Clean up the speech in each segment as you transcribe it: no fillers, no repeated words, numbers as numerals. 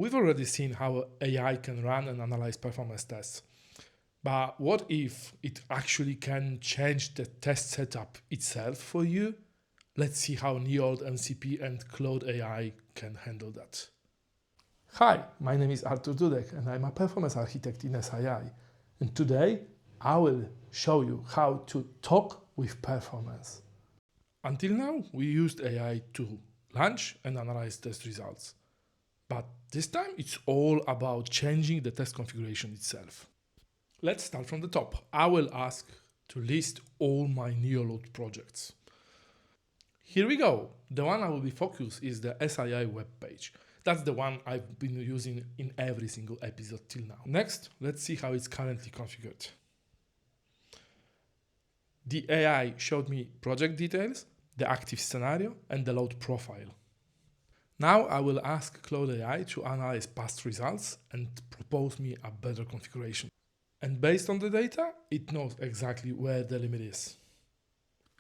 We've already seen how AI can run and analyze performance tests. But what if it actually can change the test setup itself for you? Let's see how NeoLoad MCP and Claude.ai can handle that. Hi, my name is Artur Dudek and I'm a performance architect in SII. And today I will show you how to talk with performance. Until now, we used AI to launch and analyze test results. But this time it's all about changing the test configuration itself. Let's start from the top. I will ask to list all my NeoLoad projects. Here we go. The one I will be focused is the SII web page. That's the one I've been using in every single episode till now. Next, let's see how it's currently configured. The AI showed me project details, the active scenario, and the load profile. Now I will ask Claude.ai to analyze past results and propose me a better configuration. And based on the data, it knows exactly where the limit is.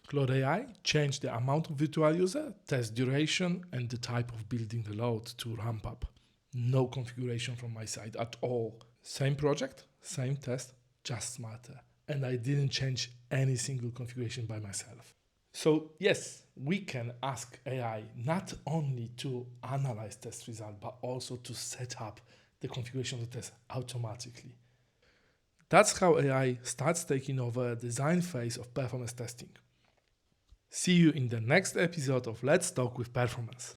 Claude.ai changed the amount of virtual user, test duration, and the type of building the load to ramp up. No configuration from my side at all. Same project, same test, just smarter. And I didn't change any single configuration by myself. So yes, we can ask AI not only to analyze test results, but also to set up the configuration of the test automatically. That's how AI starts taking over the design phase of performance testing. See you in the next episode of Let's Talk with Performance.